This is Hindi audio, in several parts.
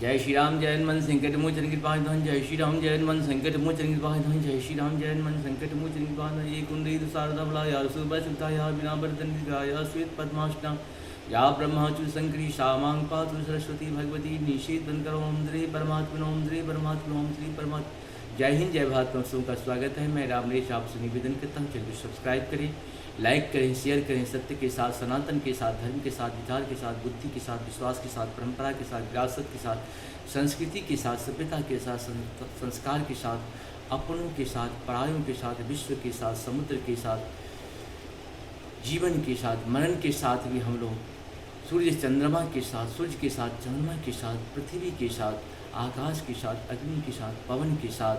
जय श्री राम जय हनुमान संकट मोचन कृपाधन। जय श्री राम जय हनुमान संकट मोचन कृपाधन। जय श्री राम जय हनुमान संकट मोचन कृपाधन। ये कुंडी शारदा बलाया सुबह बिना बर्तन गाया श्वेत पद्माष्टम या ब्रह्माचु शंकरी शामांग पातु सरस्वती भगवती निषेधन करो ओम द्रे परमात्मा ओम द्रे परमात्मा ओम श्री परमात्मा। जय हिंद जय भारत। दोस्तों का स्वागत है। मैं रामलेश आपसे निवेदन करता हूँ चलिए सब्सक्राइब करें, लाइक करें, शेयर करें। सत्य के साथ, सनातन के साथ, धर्म के साथ, विचार के साथ, बुद्धि के साथ, विश्वास के साथ, परंपरा के साथ, विरासत के साथ, संस्कृति के साथ, सभ्यता के साथ, संस्कार के साथ, अपनों के साथ, परायों के साथ, विश्व के साथ, समुद्र के साथ, जीवन के साथ, मनन के साथ भी हम लोग सूर्य चंद्रमा के साथ, सूर्य के साथ, चंद्रमा के साथ, पृथ्वी के साथ, आकाश के साथ, अग्नि के साथ, पवन के साथ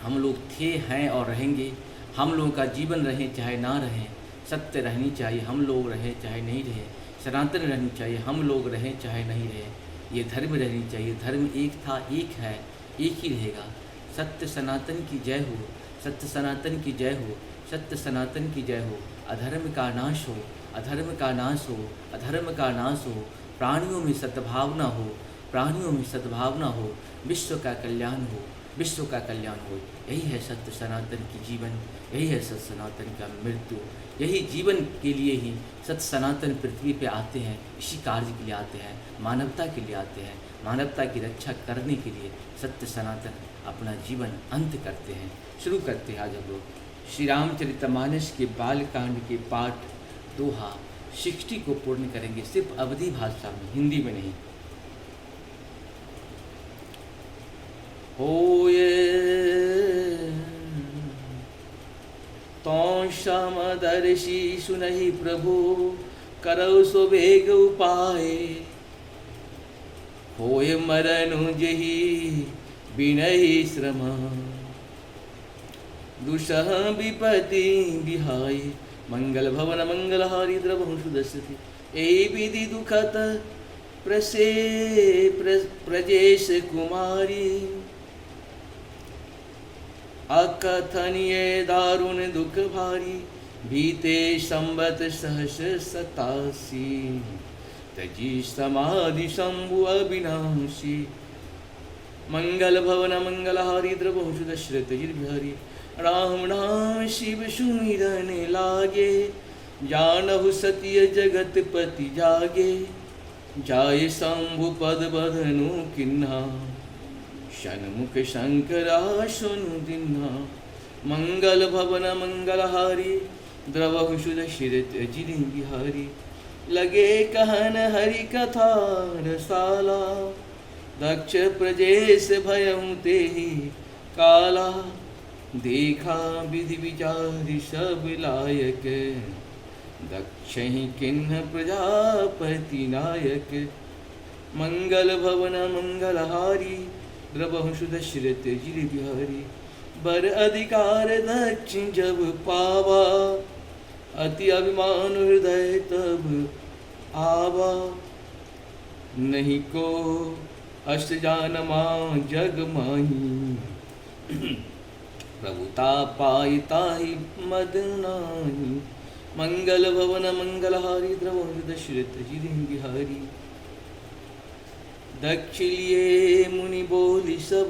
हम लोग थे, हैं और रहेंगे। हम लोगों का जीवन रहे चाहे ना रहे, सत्य रहनी चाहिए, हम लोग रहे चाहे नहीं रहे, सनातन रहनी चाहिए, हम लोग रहें चाहे नहीं रहे। ये धर्म रहनी चाहिए। धर्म एक था, एक है, एक ही रहेगा। सत्य सनातन की जय हो, सत्य सनातन की जय हो, सत्य सनातन की जय हो। अधर्म का नाश हो, अधर्म का नाश हो, अधर्म का नाश हो। प्राणियों में सद्भावना हो, प्राणियों में सद्भावना हो। विश्व का कल्याण हो, विश्व का कल्याण हो। यही है सत्य सनातन की जीवन, यही है सत्य सनातन का मृत्यु। यही जीवन के लिए ही सत्य सनातन पृथ्वी पे आते हैं, इसी कार्य के लिए आते हैं, मानवता के लिए आते हैं। मानवता की रक्षा करने के लिए सत्य सनातन अपना जीवन अंत करते हैं। शुरू करते हैं आज हम लोग श्री रामचरितमानस के बालकांड के पाठ दोहा 60 को पूर्ण करेंगे, सिर्फ अवधी भाषा में, हिंदी में नहीं। होये तो समदर्शी सुनहि प्रभु, करौ सो वेग उपाय। होय मरनु जहि बिनहि श्रम, दुसह विपति बिहाय। मंगल भवन मंगलहारी द्रवहु सुदस्यति, ए विधि दुखत प्रजेश कुमारी। अकथनीय दारुण दुख भारी, बीते संवत सहस 87। तजी समाधि शंभु अविनाशी। मंगल भवन मंगलहारी द्रवहु सुदश्रित गिरबिहारी। राम नाम शिव सुमिरन लागे, जानहु सत्य जगत पति जागे। जाय शंभु पद बधनु किन्हा, षण्मुख शंकरा सुनु दिन्हा। मंगल भवन मंगलहारी, द्रवहु सुदश्रित गिरबिहारी। लगे कहन हरि कथा रसाला, दक्ष प्रजेश भयं तेहि काला। देखा विधि विचारि सब लायक, दक्ष ही किन्ह प्रजापति नायक। मंगल भवन मंगलहारी, द्रवहु सुदश्रित गिरबिहारी। बर अधिकार दक्ष जब पावा, अति अभिमान हृदय तब आवा। नहीं को अष्ट जानमा जग माही, प्रभुता पाई ताहि मद नाही। मंगल भवन मंगलहारी, द्रवहु सुदश्रित गिरबिहारी। दक्ष लिए मुनि बोली सब,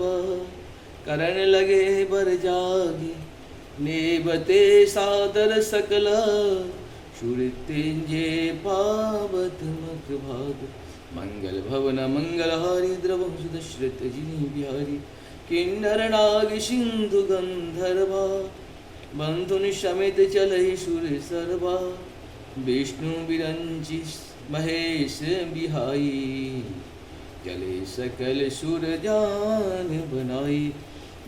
करण लगे बर जागे। नेबते सादर सकल, सुरतेंजे पावत मक भाग। मंगल भवन मंगलहारी, द्रवहु सुदश्रित गिरबिहारी। किन्नर नाग सिंधु गंधर्वा, बंधुन समेत चलहि सुर सर्वा। विष्णु विरंचि महेश बिहाई, चले सकल सुर जान बनाई।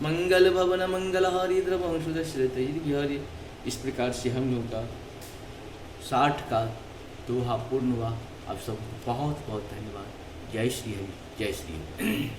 मंगल भवन मंगलहारी, द्रवहु सुदश्रित गिरबिहारी। इस प्रकार से हम लोग का 60 का दोहा पूर्ण हुआ। आप सब बहुत बहुत धन्यवाद। जय श्री हरि, जय श्री हरि।